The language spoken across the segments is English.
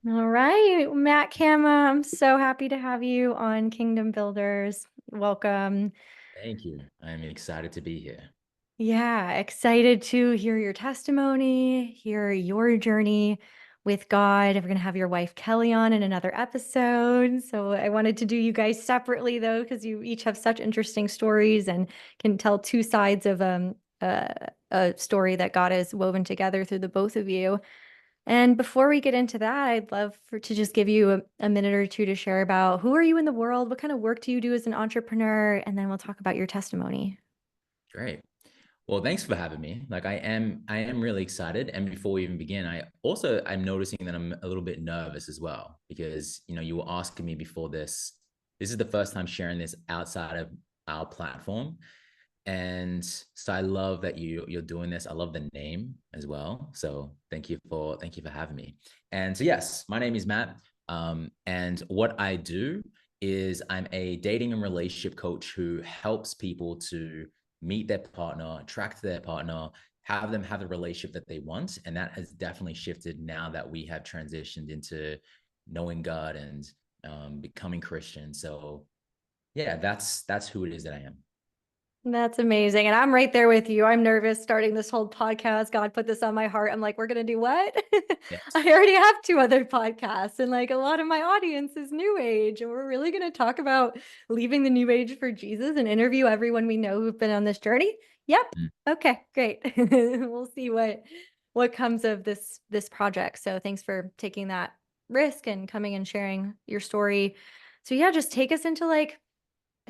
All right, Matt Cama, I'm so happy to have you on Kingdom Builders. Welcome. Thank you. I'm excited to be here. Yeah, excited to hear your testimony, hear your journey with God. We're going to have your wife Kelly on in another episode. So I wanted to do you guys separately though, because you each have such interesting stories and can tell two sides of a story that God has woven together through the both of you. And before we get into that, I'd love to just give you a minute or two to share about who are you in the world? What kind of work do you do as an entrepreneur? And then we'll talk about your testimony. Great. Well, thanks for having me. I am really excited. And before we even begin, I'm noticing that I'm a little bit nervous as well because you were asking me before this. This is the first time sharing this outside of our platform. And so I love that you're doing this. I love the name as well. So thank you for having me. And so yes, my name is Matt. And what I do is I'm a dating and relationship coach who helps people to meet their partner, attract their partner, have them have the relationship that they want. And that has definitely shifted now that we have transitioned into knowing God and becoming Christian. So yeah, that's who it is that I am. That's amazing. And I'm right there with you. I'm nervous starting this whole podcast. God put this on my heart. I'm like, we're going to do what? Yes. I already have two other podcasts, and like a lot of my audience is new age. And we're really going to talk about leaving the new age for Jesus and interview everyone we know who've been on this journey. Yep. Mm, Okay, great. We'll see what comes of this project. So thanks for taking that risk and coming and sharing your story. So yeah, just take us into like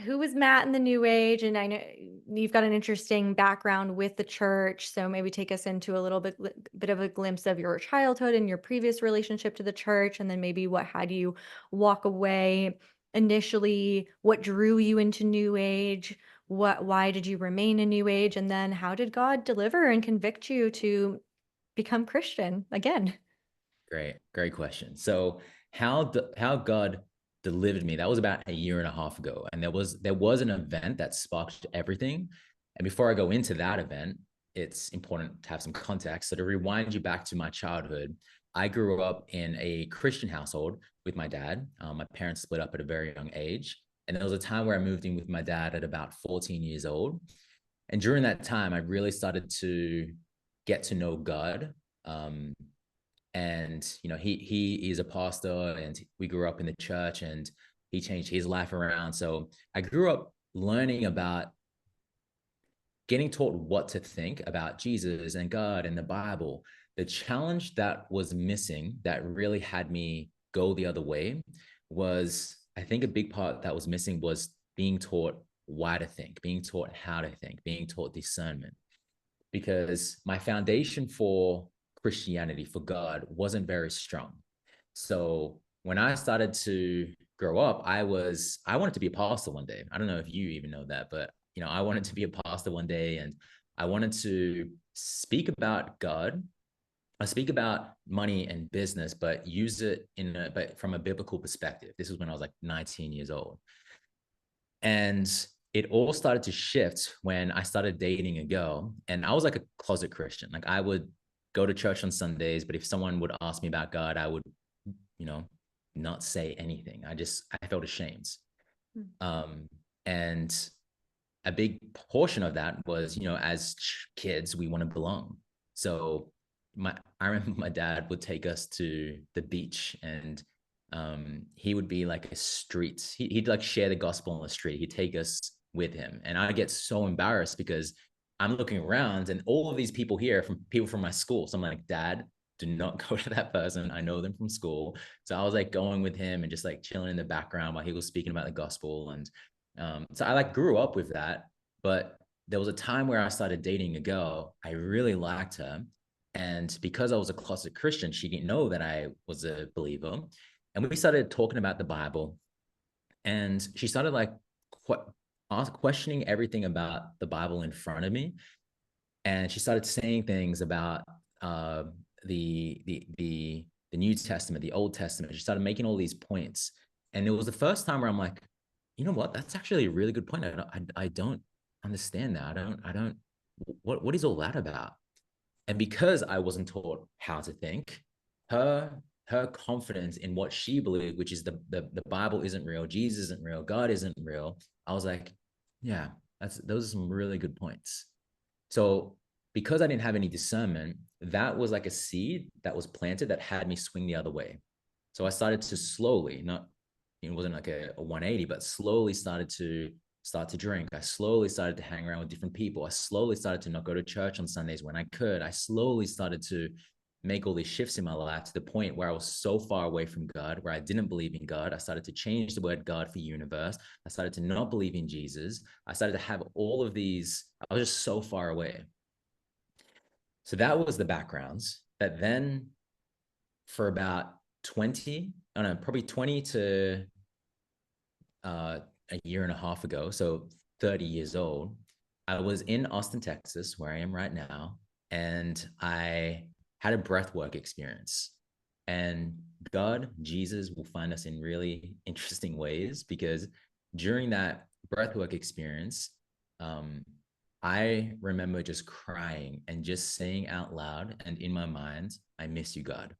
who was Matt in the New Age? And I know you've got an interesting background with the church, so maybe take us into a little bit of a glimpse of your childhood and your previous relationship to the church, and then maybe what had you walk away initially, what drew you into New Age, why did you remain in New Age, and then how did God deliver and convict you to become Christian again? great question. So how God delivered me, that was about a year and a half ago. And there was an event that sparked everything. And before I go into that event, it's important to have some context. So to rewind you back to my childhood, I grew up in a Christian household with my dad. My parents split up at a very young age. And there was a time where I moved in with my dad at about 14 years old. And during that time, I really started to get to know God. Um, and he is a pastor, and we grew up in the church, and he changed his life around. So I grew up learning about getting taught what to think about Jesus and God and the Bible. The challenge that was missing that really had me go the other way was, I think a big part that was missing was being taught why to think, being taught how to think, being taught discernment, because my foundation for Christianity, for God, wasn't very strong. So when I started to grow up, I wanted to be a pastor one day. I don't know if you even know that, but I wanted to be a pastor one day, and I wanted to speak about God. I speak about money and business, but use it but from a biblical perspective. This was when I was like 19 years old. And it all started to shift when I started dating a girl. And I was like a closet Christian. Like I would go to church on Sundays, but if someone would ask me about God, I would, you know, not say anything. I felt ashamed. Um, and a big portion of that was, as kids, we want to belong. So I remember my dad would take us to the beach, and he would be like a street. He'd like share the gospel on the street. He'd take us with him, and I get so embarrassed because I'm looking around, and all of these people here from people from my school. So I'm like, Dad, do not go to that person. I know them from school. So I was like going with him and just like chilling in the background while he was speaking about the gospel. And so I like grew up with that, but there was a time where I started dating a girl. I really liked her. And because I was a closet Christian, she didn't know that I was a believer. And we started talking about the Bible. And she started like questioning everything about the Bible in front of me. And she started saying things about uh, the New Testament, the Old Testament. She started making all these points. And it was the first time where I'm like, you know what? That's actually a really good point. I don't understand that. I don't, what is all that about? And because I wasn't taught how to think, her her confidence in what she believed, which is the Bible isn't real, Jesus isn't real, God isn't real. I was like, yeah, those are some really good points. So because I didn't have any discernment, that was like a seed that was planted that had me swing the other way. So I started to slowly, not it wasn't like a 180, but slowly start to drink. I slowly started to hang around with different people. I slowly started to not go to church on Sundays when I could. I slowly started to make all these shifts in my life to the point where I was so far away from God, where I didn't believe in God. I started to change the word God for universe. I started to not believe in Jesus. I started to have all of these, I was just so far away. So that was the backgrounds. That then for about 20, I don't know, probably 20 to a year and a half ago, so 30 years old, I was in Austin, Texas, where I am right now, and I had a breathwork experience. And God, Jesus will find us in really interesting ways because during that breathwork experience, um, I remember just crying and just saying out loud and in my mind, I miss you, God.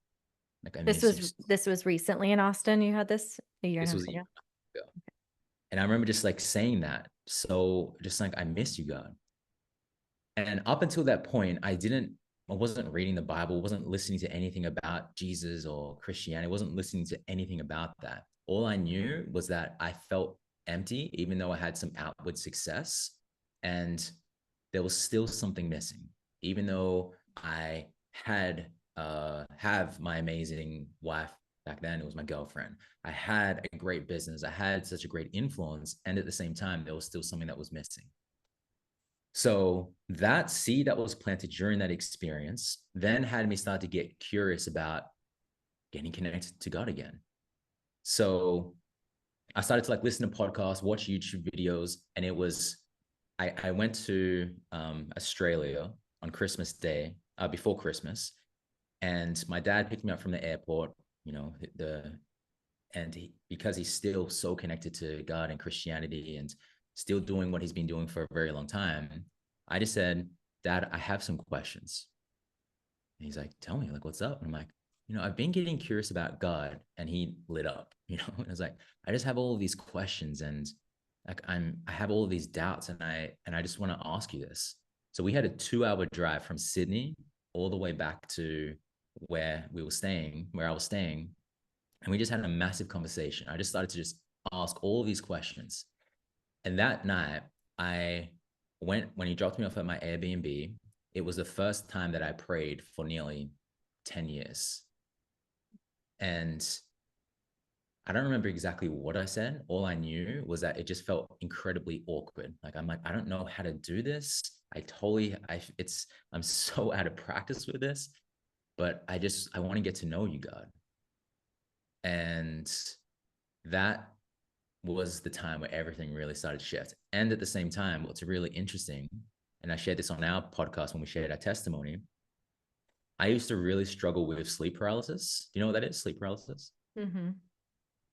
Like, I miss you. This was recently in Austin, you had this a year and This a was half a year ago? ago. And I remember just like saying that. So just like, I miss you, God. And up until that point, I wasn't reading the Bible, wasn't listening to anything about Jesus or Christianity, wasn't listening to anything about that. All I knew was that I felt empty, even though I had some outward success. And there was still something missing, even though I had have my amazing wife back then. It was my girlfriend. I had a great business. I had such a great influence, and at the same time, there was still something that was missing. So that seed that was planted during that experience then had me start to get curious about getting connected to God again. So I started to like listen to podcasts, watch YouTube videos, and it was I went to Australia on Christmas Day, before Christmas, and my dad picked me up from the airport. You know, because he's still so connected to God and Christianity and still doing what he's been doing for a very long time, I just said, Dad, I have some questions. And he's like, tell me, like, what's up? And I'm like, I've been getting curious about God. And he lit up, and I was like, I just have all of these questions and like I have all of these doubts and I just want to ask you this. So we had a 2 hour drive from Sydney all the way back to where I was staying. And we just had a massive conversation. I just started to just ask all of these questions. And that night, I when he dropped me off at my Airbnb, it was the first time that I prayed for nearly 10 years. And I don't remember exactly what I said. All I knew was that it just felt incredibly awkward. Like I'm like, I don't know how to do this. I'm so out of practice with this, but I want to get to know you, God. And that was the time where everything really started to shift. And at the same time, what's really interesting, and I shared this on our podcast when we shared our testimony, I used to really struggle with sleep paralysis. Do you know what that is? Sleep paralysis. Mhm.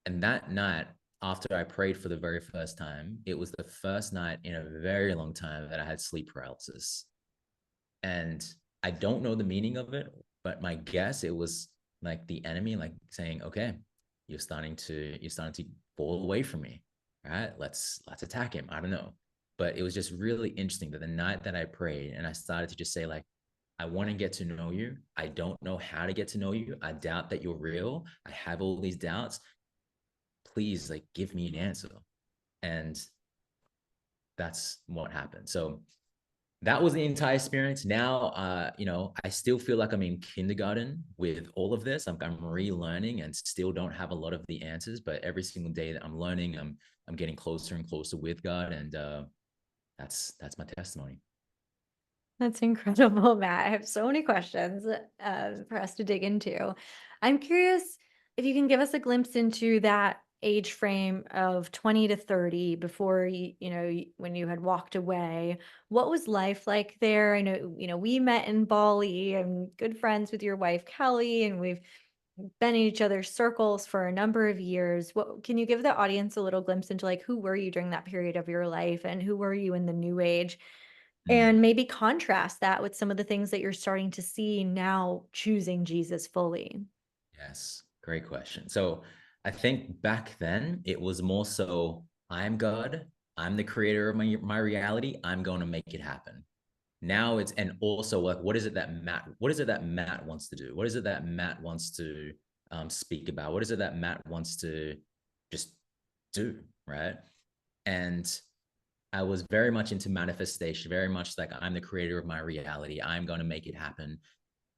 And that night, after I prayed for the very first time, it was the first night in a very long time that I had sleep paralysis. And I don't know the meaning of it, but my guess it was like the enemy, like saying, "Okay, you're starting to fall away from me. All right, let's attack him." I don't know, but it was just really interesting that the night that I prayed and I started to just say like, "I want to get to know you. I don't know how to get to know you. I doubt that you're real. I have all these doubts. Please, like, give me an answer." And that's what happened. So that was the entire experience. Now, I still feel like I'm in kindergarten with all of this. I'm relearning and still don't have a lot of the answers, but every single day that I'm learning, I'm getting closer and closer with God, and that's my testimony. That's incredible, Matt. I have so many questions for us to dig into. I'm curious if you can give us a glimpse into that age frame of 20 to 30 before when you had walked away. What was life like there? I know, we met in Bali. I'm good friends with your wife, Kelly, and we've been in each other's circles for a number of years. What can you give the audience a little glimpse into, like, who were you during that period of your life and who were you in the new age? Mm. And maybe contrast that with some of the things that you're starting to see now choosing Jesus fully. Yes, great question. So I think back then it was more so I'm God, I'm the creator of my reality, I'm going to make it happen. Now it's, and also like what is it that Matt wants to do? What is it that Matt wants to speak about? What is it that Matt wants to just do, right? And I was very much into manifestation, very much like I'm the creator of my reality. I'm going to make it happen.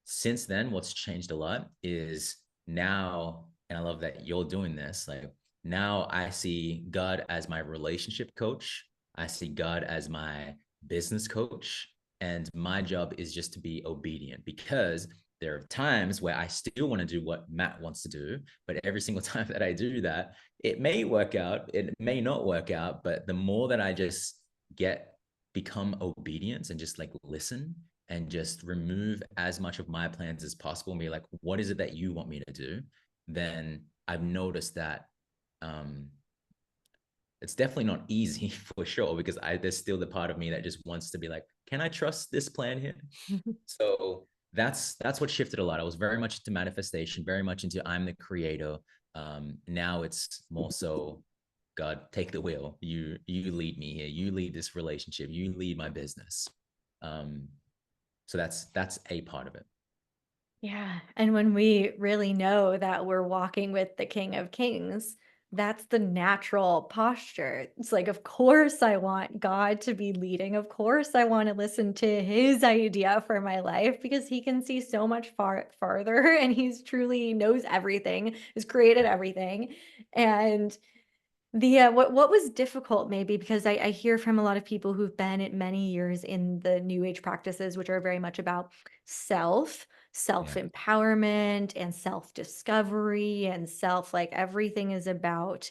Since then, what's changed a lot is now, and I love that you're doing this, like now I see God as my relationship coach. I see God as my business coach. And my job is just to be obedient because there are times where I still want to do what Matt wants to do. But every single time that I do that, it may work out, it may not work out. But the more that I just get, become obedience and just like listen and just remove as much of my plans as possible and be like, what is it that you want me to do? Then I've noticed that um, it's definitely not easy for sure because there's still the part of me that just wants to be like, can I trust this plan here? So that's what shifted a lot. I was very much into manifestation, very much into I'm the creator. Now it's more so God, take the wheel. You lead me here. You lead this relationship. You lead my business. Um, so that's a part of it. Yeah. And when we really know that we're walking with the King of Kings, that's the natural posture. It's like, of course, I want God to be leading. Of course, I want to listen to his idea for my life because he can see so much farther and he's truly knows everything, has created everything. And what was difficult maybe because I hear from a lot of people who've been at many years in the new age practices, which are very much about self Yeah. empowerment and self discovery and self, like everything is about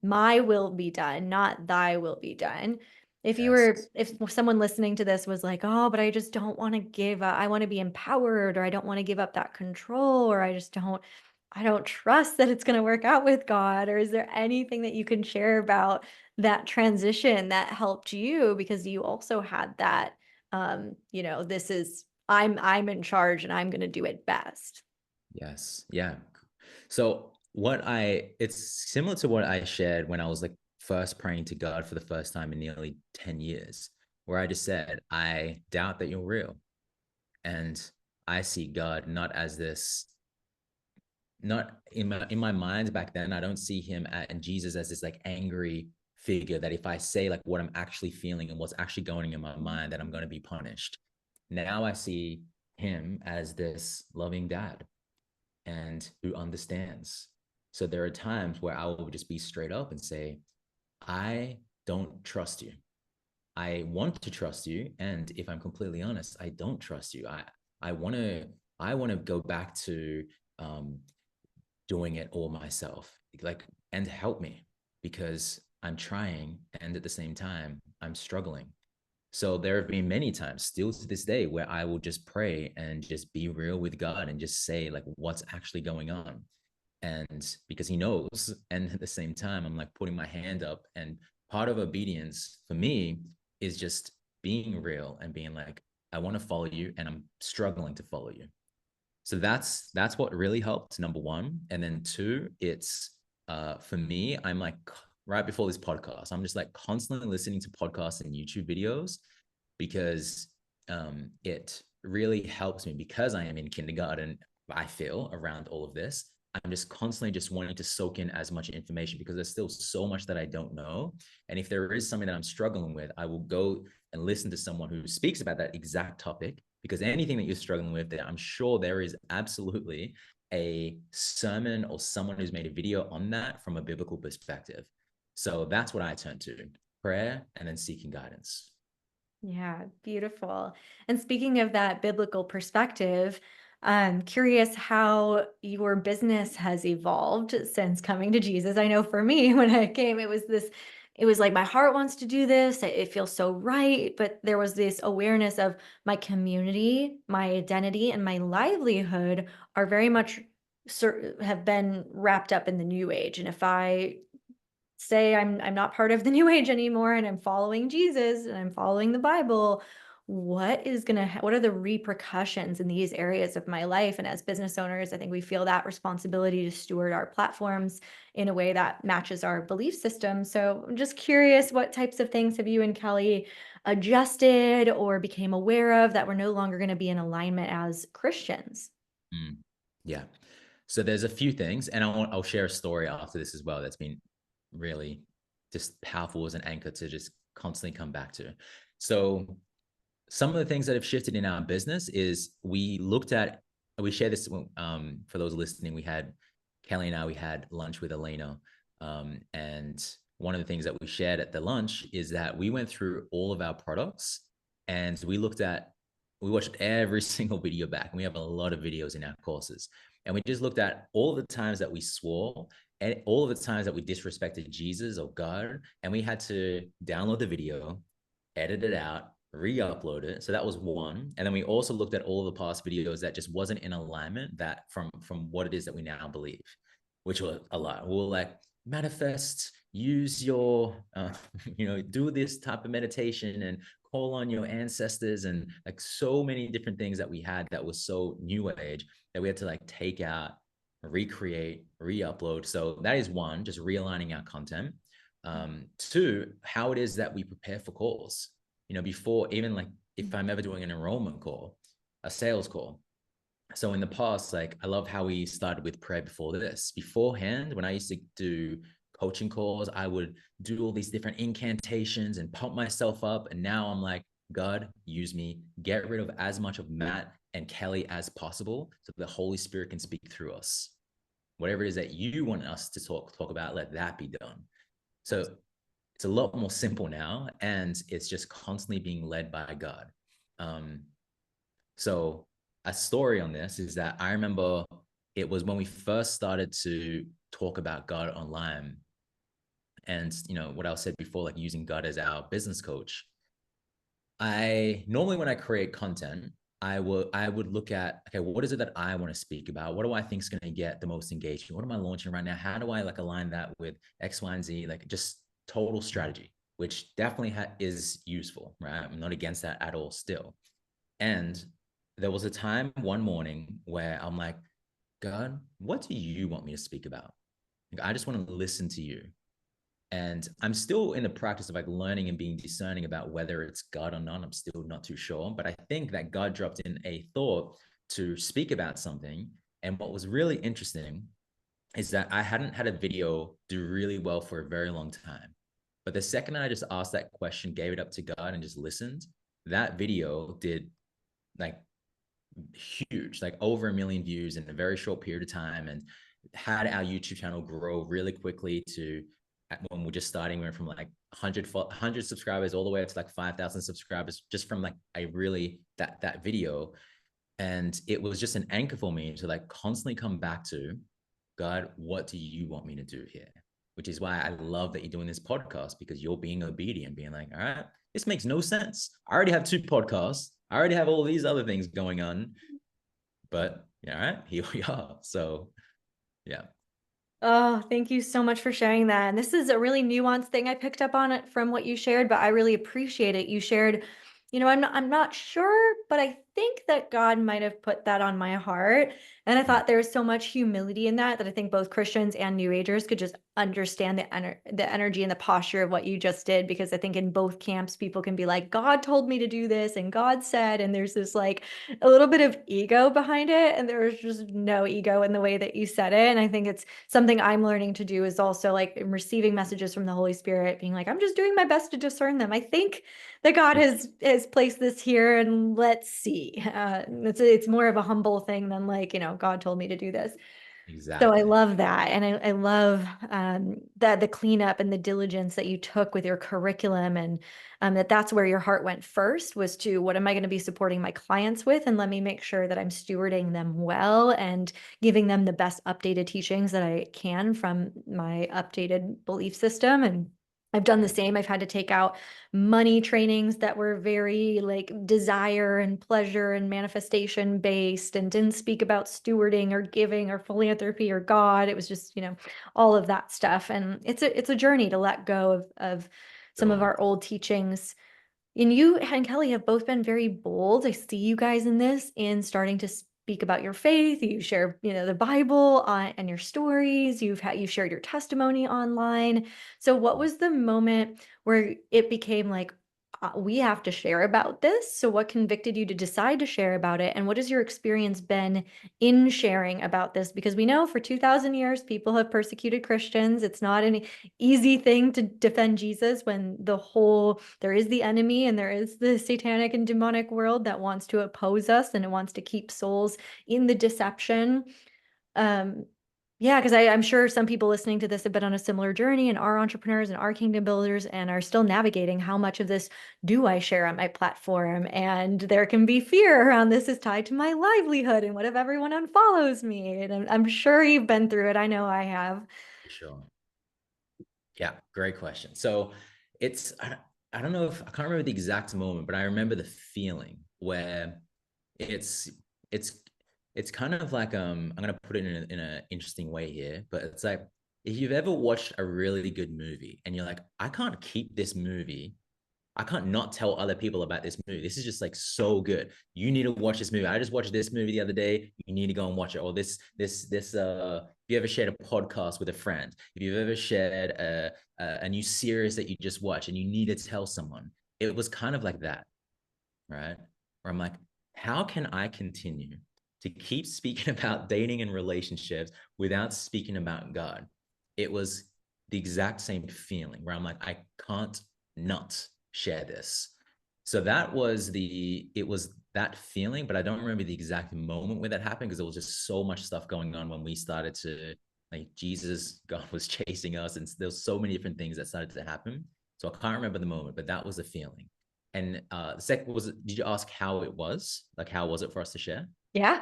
my will be done, not thy will be done. Yes. If someone listening to this was like, oh, but I just don't want to give up, I want to be empowered, or I don't want to give up that control, or I don't trust that it's gonna work out with God, or is there anything that you can share about that transition that helped you because you also had that, this is I'm in charge and I'm gonna do it best. Yes. Yeah. So it's similar to what I shared when I was like first praying to God for the first time in nearly 10 years, where I just said, I doubt that you're real. And I see God not as this, not in my mind back then, I don't see him and Jesus as this like angry figure that if I say like what I'm actually feeling and what's actually going in my mind, that I'm going to be punished. Now I see him as this loving dad and who understands. So there are times where I will just be straight up and say, I don't trust you. I want to trust you. And if I'm completely honest, I don't trust you. I want to I want to go back to um, doing it all myself. Like, and help me because I'm trying and at the same time I'm struggling. So there have been many times still to this day where I will just pray and just be real with God and just say like what's actually going on. And because he knows, and at the same time, I'm like putting my hand up. And part of obedience for me is just being real and being like, I want to follow you and I'm struggling to follow you. So that's what really helped, number one. And then two, it's for me, I'm like right before this podcast, I'm just like constantly listening to podcasts and YouTube videos because it really helps me because I am in kindergarten, I feel around all of this. I'm just constantly just wanting to soak in as much information because there's still so much that I don't know. And if there is something that I'm struggling with, I will go and listen to someone who speaks about that exact topic because anything that you're struggling with, I'm sure there is absolutely a sermon or someone who's made a video on that from a biblical perspective. So that's what I turn to: prayer and then seeking guidance. Yeah, beautiful. And speaking of that biblical perspective, I'm curious how your business has evolved since coming to Jesus. I know for me, when I came, it was like my heart wants to do this. It feels so right. But there was this awareness of my community, my identity, and my livelihood are very much have been wrapped up in the new age. And if I say I'm not part of the new age anymore and I'm following Jesus and I'm following the Bible, what are the repercussions in these areas of my life? And as business owners, I think we feel that responsibility to steward our platforms in a way that matches our belief system. So I'm just curious, what types of things have you and Kelly adjusted or became aware of that were no longer going to be in alignment as Christians? Mm. Yeah. So there's a few things, and I'll share a story after this as well that's been really just powerful as an anchor to just constantly come back to. So some of the things that have shifted in our business is we share this for those listening. We had Kelly and I, we had lunch with Elena, and one of the things that we shared at the lunch is that we went through all of our products and we watched every single video back, and we have a lot of videos in our courses, and we just looked at all the times that we swore and all of the times that we disrespected Jesus or God, and we had to download the video, edit it out, re-upload it. So that was one. And then we also looked at all of the past videos that just wasn't in alignment that from what it is that we now believe, which was a lot. We'll like manifest, use your do this type of meditation and call on your ancestors, and like so many different things that we had that was so new age that we had to like take out, recreate, re-upload. So that is one, just realigning our content. Two, how it is that we prepare for calls. Before even like if I'm ever doing an enrollment call, a sales call. So in the past, like I love how we started with prayer before this. Beforehand, when I used to do coaching calls, I would do all these different incantations and pump myself up. And now I'm like, God, use me, get rid of as much of Matt and Kelly as possible so the Holy Spirit can speak through us. Whatever it is that you want us to talk about, let that be done. So it's a lot more simple now, and it's just constantly being led by God. So a story on this is that I remember it was when we first started to talk about God online, and what I said before, like using God as our business coach. I normally, when I create content, I would look at, okay, what is it that I want to speak about? What do I think is going to get the most engagement? What am I launching right now? How do I like align that with X, Y, and Z? Like just total strategy, which definitely is useful, right? I'm not against that at all still. And there was a time one morning where I'm like, God, what do you want me to speak about? Like, I just want to listen to you. And I'm still in the practice of like learning and being discerning about whether it's God or not. I'm still not too sure, but I think that God dropped in a thought to speak about something. And what was really interesting is that I hadn't had a video do really well for a very long time. But the second I just asked that question, gave it up to God and just listened, that video did like huge, like over 1 million views in a very short period of time, and had our YouTube channel grow really quickly to, when we're just starting, we went from like 100 subscribers all the way up to like 5,000 subscribers just from like a really that video. And it was just an anchor for me to like constantly come back to, God, what do you want me to do here? Which is why I love that you're doing this podcast, because you're being obedient, being like, all right, this makes no sense. I already have 2 podcasts. I already have all these other things going on. But yeah, all right, here we are. So yeah. Oh, thank you so much for sharing that. And this is a really nuanced thing I picked up on it from what you shared, but I really appreciate it. You shared, I'm not sure, but I think that God might have put that on my heart. And I Mm. thought there was so much humility in that I think both Christians and New Agers could just understand the energy and the posture of what you just did. Because I think in both camps, people can be like, God told me to do this and God said, and there's this like a little bit of ego behind it. And there was just no ego in the way that you said it. And I think it's something I'm learning to do is also like receiving messages from the Holy Spirit, being like, I'm just doing my best to discern them. I think that God has placed this here, and let's see. It's more of a humble thing than like, God told me to do this. So I Exactly. love that. And I love that the cleanup and the diligence that you took with your curriculum, and that's where your heart went first, was to what am I going to be supporting my clients with? And let me make sure that I'm stewarding them well and giving them the best updated teachings that I can from my updated belief system. And I've done the same. I've had to take out money trainings that were very like desire and pleasure and manifestation based, and didn't speak about stewarding or giving or philanthropy or God. It was just, all of that stuff. And it's a journey to let go of some of Sure. our old teachings. And you and Kelly have both been very bold. I see you guys in this in starting to speak about your faith. You share, the Bible and your stories. You've shared your testimony online. So what was the moment where it became like, we have to share about this? So what convicted you to decide to share about it? And what has your experience been in sharing about this? Because we know for 2000 years people have persecuted Christians. It's not an easy thing to defend Jesus when there is the enemy and there is the satanic and demonic world that wants to oppose us and it wants to keep souls in the deception. Um, yeah, because I'm sure some people listening to this have been on a similar journey and are entrepreneurs and are kingdom builders and are still navigating how much of this do I share on my platform? And there can be fear around this is tied to my livelihood and what if everyone unfollows me? And I'm sure you've been through it. I know I have. For sure. Yeah, great question. So it's I don't know if I can't remember the exact moment, but I remember the feeling where it's it's it's kind of like I'm gonna put it in an interesting way here, but it's like if you've ever watched a really good movie and you're like, I can't keep this movie, I can't not tell other people about this movie. This is just like so good. You need to watch this movie. I just watched this movie the other day. You need to go and watch it. Or if you ever shared a podcast with a friend, if you've ever shared a new series that you just watched and you need to tell someone, it was kind of like that, right? Where I'm like, how can I continue to keep speaking about dating and relationships without speaking about God? It was the exact same feeling where I'm like, I can't not share this. So it was that feeling, but I don't remember the exact moment where that happened because there was just so much stuff going on when we started to like Jesus, God was chasing us, and there was so many different things that started to happen. So I can't remember the moment, but that was the feeling. And the second was, did you ask how it was? Like, how was it for us to share? Yeah.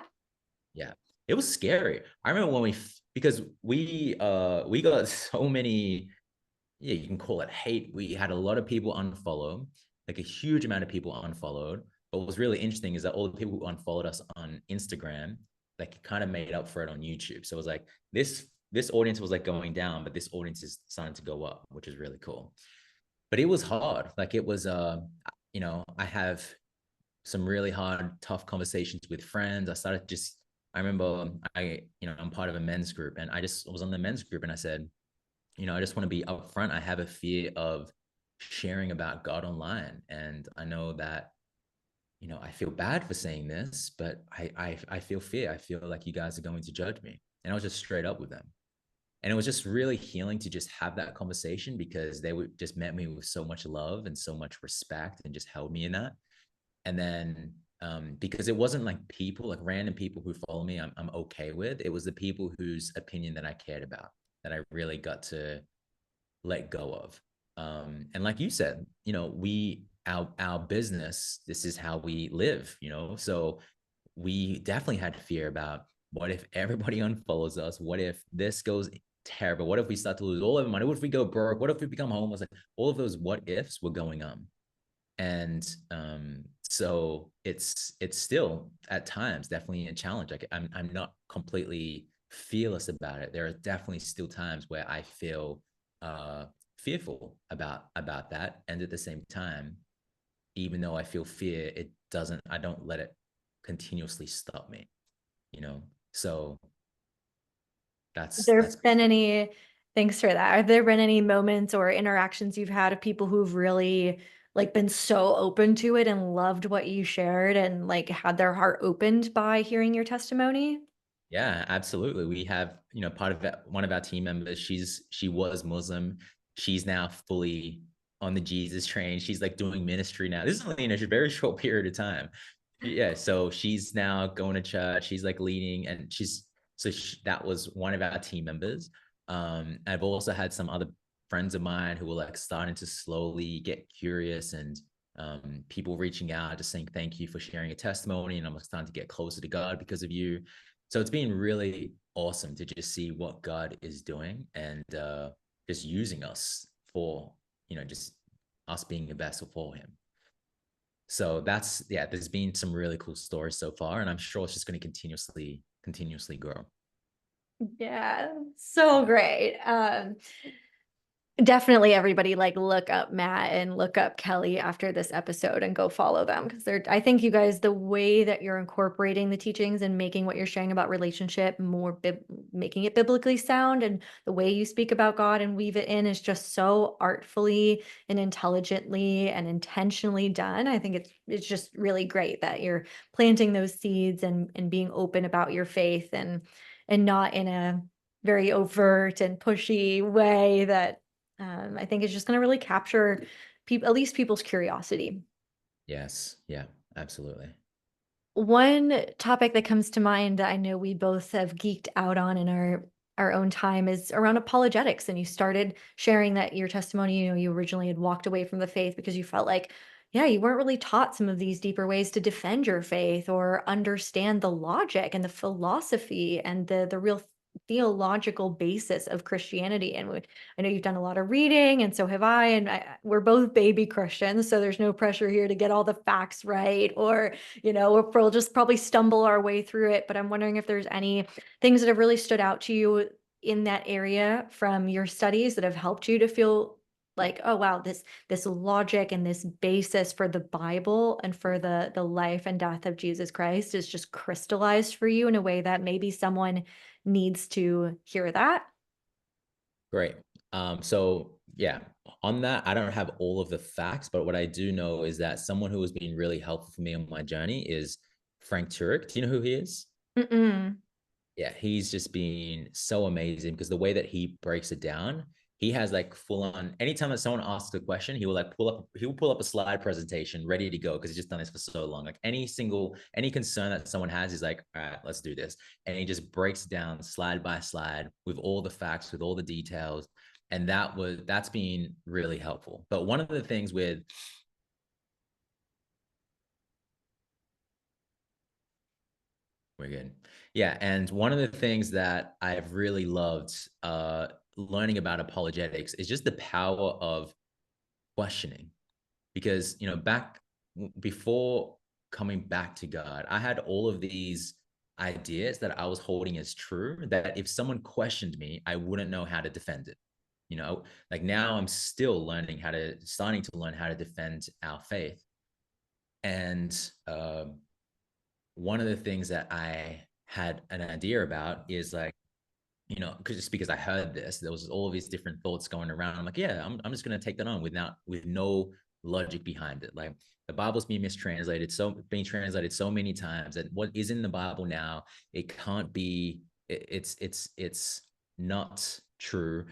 Yeah, it was scary. I remember when because we got so many, yeah, you can call it hate. We had a lot of people unfollow, like a huge amount of people unfollowed. But what was really interesting is that all the people who unfollowed us on Instagram, like kind of made up for it on YouTube. So it was like this audience was like going down, but this audience is starting to go up, which is really cool. But it was hard. Like it was I have some really hard, tough conversations with friends. I remember I'm part of a men's group and I just was on the men's group and I said, I just want to be upfront. I have a fear of sharing about God online. And I know that, I feel bad for saying this, but I feel fear. I feel like you guys are going to judge me. And I was just straight up with them. And it was just really healing to just have that conversation because they would just met me with so much love and so much respect and just held me in that. And then because it wasn't like people, like random people who follow me, I'm okay with. It was the people whose opinion that I cared about that I really got to let go of. And like you said, our business, this is how we live, so we definitely had fear about what if everybody unfollows us? What if this goes terrible? What if we start to lose all of our money? What if we go broke? What if we become homeless? Like all of those what ifs were going on. And so it's still at times definitely a challenge. Like I'm not completely fearless about it. There are definitely still times where I feel fearful about that. And at the same time, even though I feel fear, I don't let it continuously stop me, you know? So There that's been any, thanks for that. Have there been any moments or interactions you've had of people who've really like been so open to it and loved what you shared and like had their heart opened by hearing your testimony? Yeah, absolutely. We have, part of that, one of our team members, she was Muslim. She's now fully on the Jesus train. She's like doing ministry now. This is only in a very short period of time. Yeah, so she's now going to church. She's like leading, and that was one of our team members. I've also had some other friends of mine who were like starting to slowly get curious and people reaching out, just saying thank you for sharing a testimony, and I'm starting to get closer to God because of you. So it's been really awesome to just see what God is doing and just using us for, just us being a vessel for Him. So yeah, there's been some really cool stories so far, and I'm sure it's just going to continuously grow. Yeah, so great. Definitely everybody like look up Matt and look up Kelly after this episode and go follow them because I think you guys, the way that you're incorporating the teachings and making what you're sharing about relationship making it biblically sound, and the way you speak about God and weave it in is just so artfully and intelligently and intentionally done. I think it's just really great that you're planting those seeds and being open about your faith and not in a very overt and pushy way that I think it's just going to really capture people, at least people's curiosity. Yes. Yeah, absolutely. One topic that comes to mind that I know we both have geeked out on in our own time is around apologetics. And you started sharing that your testimony, you originally had walked away from the faith because you felt like, yeah, you weren't really taught some of these deeper ways to defend your faith or understand the logic and the philosophy and the real theological basis of Christianity. And I know you've done a lot of reading, and so have I. And we're both baby Christians, so there's no pressure here to get all the facts right, or we'll just probably stumble our way through it. But I'm wondering if there's any things that have really stood out to you in that area from your studies that have helped you to feel like, oh wow, this logic and this basis for the Bible and for the life and death of Jesus Christ is just crystallized for you in a way that maybe someone needs to hear that. Great. So yeah, on that, I don't have all of the facts, but what I do know is that someone who has been really helpful for me on my journey is Frank Turek. Do you know who he is? Mm-mm. Yeah, he's just been so amazing because the way that he breaks it down, he has like full on. Anytime that someone asks a question, he will pull up a slide presentation ready to go because he's just done this for so long. Like any concern that someone has, he's like, all right, let's do this, and he just breaks down slide by slide with all the facts, with all the details, and that's been really helpful. But one of the things with We're good. Yeah. And one of the things that I've really loved learning about apologetics is just the power of questioning. Because, back before coming back to God, I had all of these ideas that I was holding as true that if someone questioned me, I wouldn't know how to defend it. Like now I'm still starting to learn how to defend our faith. And one of the things that I had an idea about is like, just because I heard this, there was all of these different thoughts going around. I'm like, yeah, I'm just gonna take that on with no logic behind it. Like the Bible's being translated so many times that what is in the Bible now, it can't be, it's not true.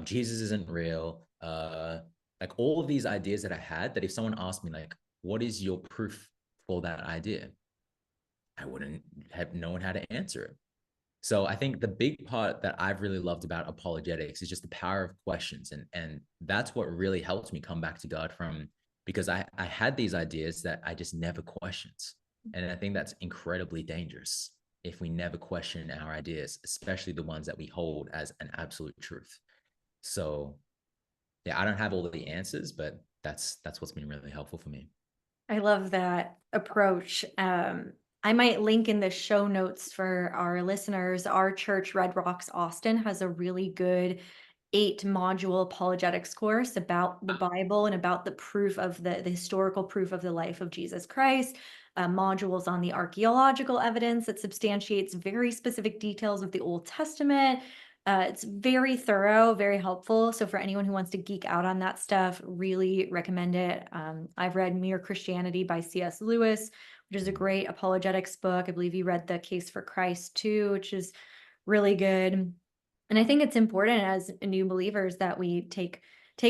Jesus isn't real. Like all of these ideas that I had, that if someone asked me like, what is your proof for that idea? I wouldn't have known how to answer it. So I think the big part that I've really loved about apologetics is just the power of questions. And that's what really helped me come back to God from, because I had these ideas that I just never questioned. And I think that's incredibly dangerous if we never question our ideas, especially the ones that we hold as an absolute truth. So yeah, I don't have all of the answers, but that's what's been really helpful for me. I love that approach. I might link in the show notes for our listeners. Our church, Red Rocks Austin, has a really good 8 module apologetics course about the Bible and about the proof of the historical proof of the life of Jesus Christ. Modules on the archaeological evidence that substantiates very specific details of the Old Testament. It's very thorough, very helpful. So for anyone who wants to geek out on that stuff, really recommend it. I've read Mere Christianity by C.S. Lewis, which is a great apologetics book. I believe you read The Case for Christ too, which is really good. And I think it's important as new believers that we take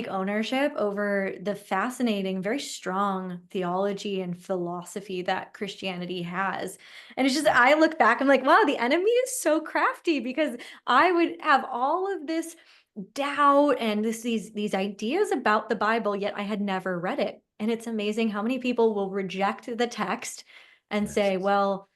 ownership over the fascinating, very strong theology and philosophy that Christianity has. And it's just, I look back, I'm like, wow, the enemy is so crafty because I would have all of this doubt and these ideas about the Bible, yet I had never read it. And it's amazing how many people will reject the text and say, Yes. well,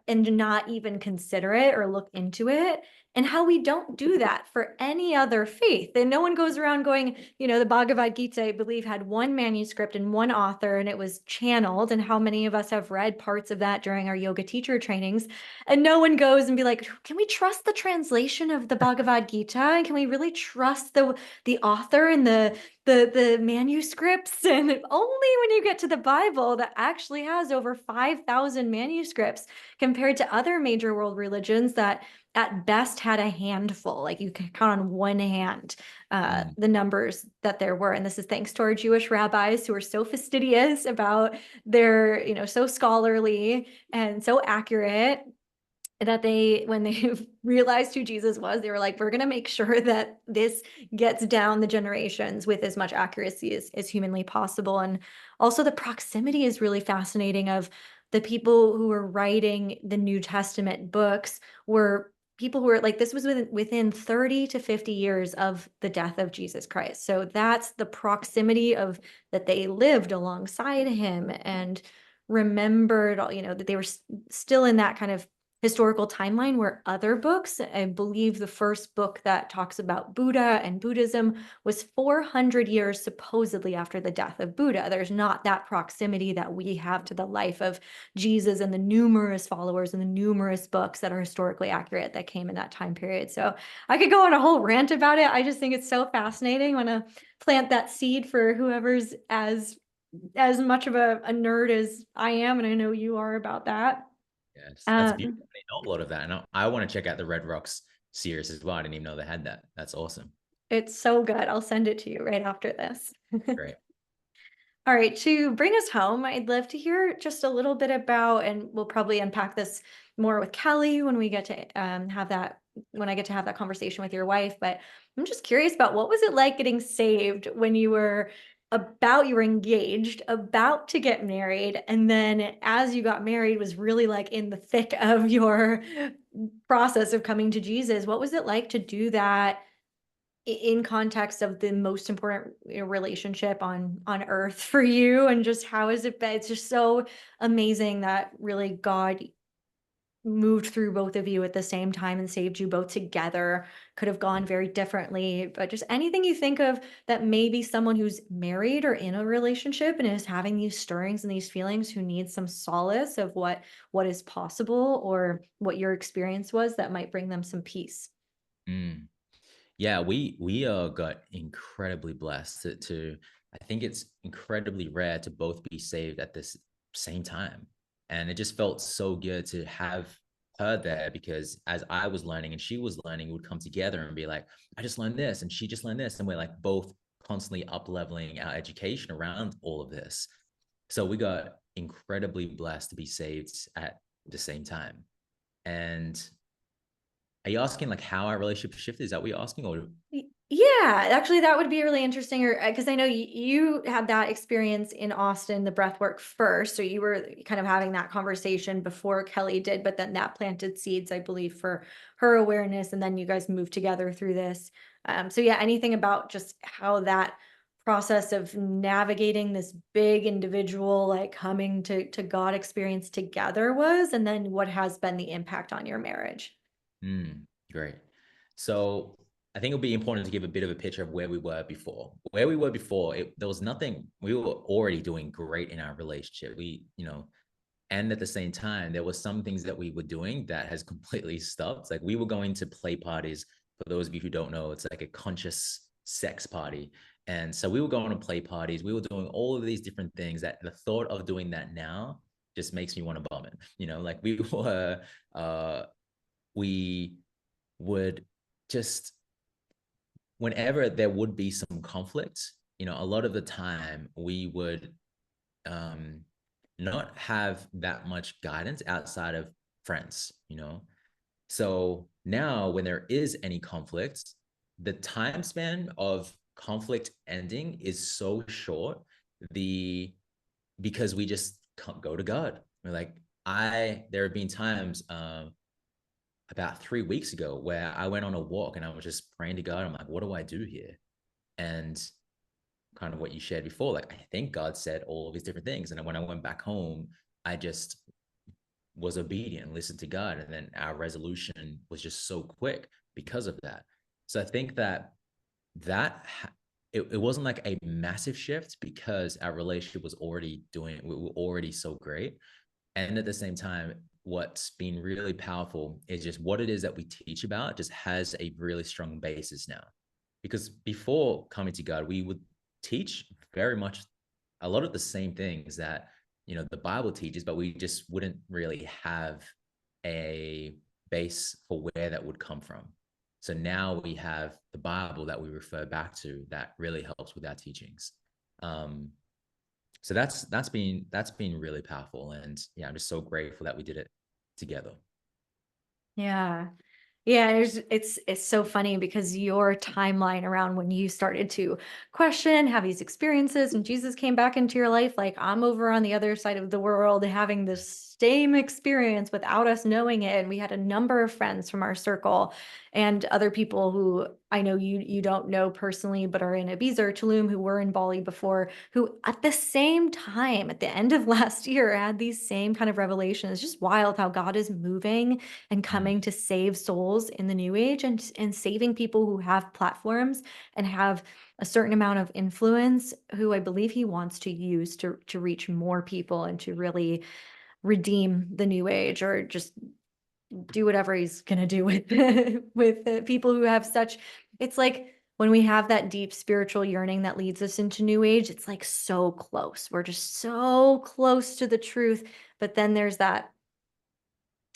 and not even consider it or look into it. and how we don't do that for any other faith. And no one goes around going, the Bhagavad Gita, I believe, had one manuscript and one author, and it was channeled. And how many of us have read parts of that during our yoga teacher trainings? And no one goes and be like, can we trust the translation of the Bhagavad Gita? And can we really trust the author and the manuscripts? And only when you get to the Bible, that actually has over 5,000 manuscripts, compared to other major world religions that at best had a handful. Like, you can count on one hand Mm. the numbers that there were. And this is thanks to our Jewish rabbis, who are so fastidious about their, so scholarly and so accurate, that when they realized who Jesus was, they were like, we're going to make sure that this gets down the generations with as much accuracy as humanly possible. And also, the proximity is really fascinating, of the people who were writing the New Testament books were people who were like, this was within 30 to 50 years of the death of Jesus Christ. So that's the proximity of that they lived alongside him and remembered, that they were still in that kind of historical timeline, where other books, I believe the first book that talks about Buddha and Buddhism was 400 years supposedly after the death of Buddha. There's not that proximity that we have to the life of Jesus and the numerous followers and the numerous books that are historically accurate that came in that time period. So I could go on a whole rant about it. I just think it's so fascinating. I want to plant that seed for whoever's as much of a nerd as I am, and I know you are about that. Yes, that's Um, beautiful. I know a lot of that. And I want to check out the Red Rocks series as well. I didn't even know they had that. That's awesome. It's so good. I'll send it to you right after this. Great. All right, to bring us home, I'd love to hear just a little bit about, and we'll probably unpack this more with Kelly when we get to have that, when I get to have that conversation with your wife. But I'm just curious about, what was it like getting saved when you were engaged, about to get married, and then as you got married was really like in the thick of your process of coming to Jesus. What was it like to do that in context of the most important, relationship on earth for you? And just how has it been? It's just so amazing that really God moved through both of you at the same time and saved you both together. Could have gone very differently, but just anything you think of that maybe someone who's married or in a relationship and is having these stirrings and these feelings, who needs some solace of what is possible, or what your experience was, that might bring them some peace. Mm. Yeah, we got incredibly blessed to I think it's incredibly rare to both be saved at this same time. And it just felt so good to have her there, because as I was learning and she was learning, we would come together and be like, I just learned this and she just learned this. And we're like both constantly up leveling our education around all of this. So we got incredibly blessed to be saved at the same time. And are you asking like how our relationship shifted? Is that what you're asking? Or Yeah, actually, that would be really interesting. Or because I know you had that experience in Austin, the breathwork first, so you were kind of having that conversation before Kelly did, but then that planted seeds, I believe, for her awareness, and then you guys moved together through this. So yeah, anything about just how that process of navigating this big individual, like coming to God experience together was, and then what has been the impact on your marriage? Great. So I think it'll be important to give a bit of a picture of where we were before. Where we were before, there was nothing. We were already doing great in our relationship. And at the same time, there was some things that we were doing that has completely stopped. Like we were going to play parties. For those of you who don't know, it's like a conscious sex party. And so we were going to play parties. We were doing all of these different things that the thought of doing that now just makes me want to vomit. Like we would just, whenever there would be some conflict, a lot of the time we would um, not have that much guidance outside of friends. So now when there is any conflict, the time span of conflict ending is so short, the because we just can't go to God. We're like, there have been times about 3 weeks ago where I went on a walk and I was just praying to God. I'm like, what do I do here? And kind of what you shared before, like, I think God said all of these different things. And when I went back home, I just was obedient, listened to God. And then our resolution was just so quick. because of that. So I think that that it wasn't like a massive shift because our relationship was already doing, we were already so great. And at the same time, what's been really powerful is just what it is that we teach about just has a really strong basis now. Because before coming to God, we would teach very much a lot of the same things that, you know, the Bible teaches, but we just wouldn't really have a base for where that would come from. So now we have the Bible that we refer back to that really helps with our teachings. Um, so that's been really powerful, and yeah, I'm just so grateful that we did it together. Yeah. Yeah, it's so funny because your timeline around when you started to question, have these experiences, and Jesus came back into your life, like I'm over on the other side of the world having the same experience without us knowing it. And we had a number of friends from our circle and other people who I know you don't know personally, but are in Ibiza or Tulum who were in Bali before, who at the same time, at the end of last year, had these same kind of revelations. It's just wild how God is moving and Mm, coming to save souls in the new age, and saving people who have platforms and have a certain amount of influence, who I believe he wants to use to reach more people and to really redeem the new age, or just do whatever he's going to do with with the people who have such, it's like when we have that deep spiritual yearning that leads us into new age, it's like so close, we're just so close to the truth, but then there's that,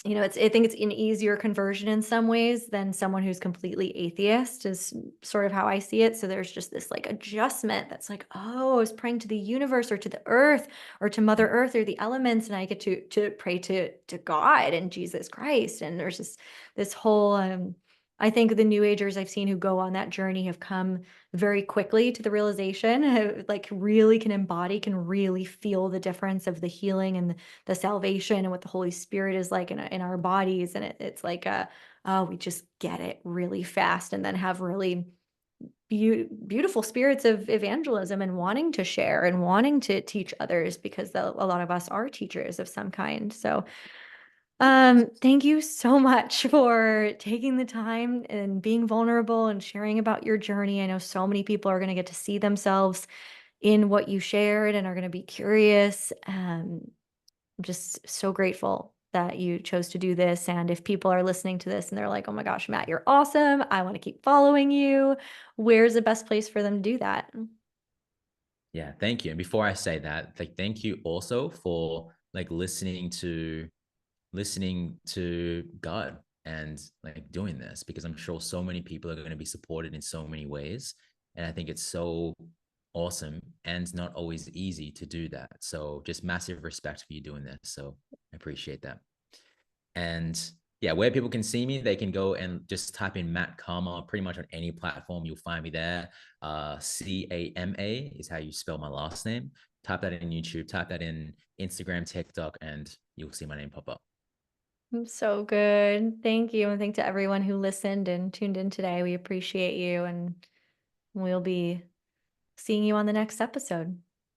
I think it's an easier conversion in some ways than someone who's completely atheist, is sort of how I see it. So there's just this like adjustment that's like, oh, I was praying to the universe or to the earth or to Mother mm, Earth or the elements, and I get to pray to God and Jesus Christ. And there's this whole I think the new agers I've seen who go on that journey have come very quickly to the realization, like really can embody, can really feel the difference of the healing and the salvation and what the Holy Spirit is like in our bodies. And it's like, oh, we just get it really fast, and then have really beautiful spirits of evangelism and wanting to share and wanting to teach others, because a lot of us are teachers of some kind. So, thank you so much for taking the time and being vulnerable and sharing about your journey. I know so many people are going to get to see themselves in what you shared and are going to be curious. I'm just so grateful that you chose to do this. And if people are listening to this and they're like, oh my gosh, Matt, you're awesome, I want to keep following you, where's the best place for them to do that? yeah, thank you. And before I say that, like, thank you also for like listening to God and like doing this, because I'm sure so many people are going to be supported in so many ways. And I think it's so awesome and not always easy to do that. So just massive respect for you doing this. So I appreciate that. And yeah, where people can see me, they can go and just type in Matt Cama pretty much on any platform. You'll find me there. Cama is how you spell my last name. Type that in YouTube, type that in Instagram, TikTok, and you'll see my name pop up. So good. Thank you. And thank to everyone who listened and tuned in today. We appreciate you. And we'll be seeing you on the next episode.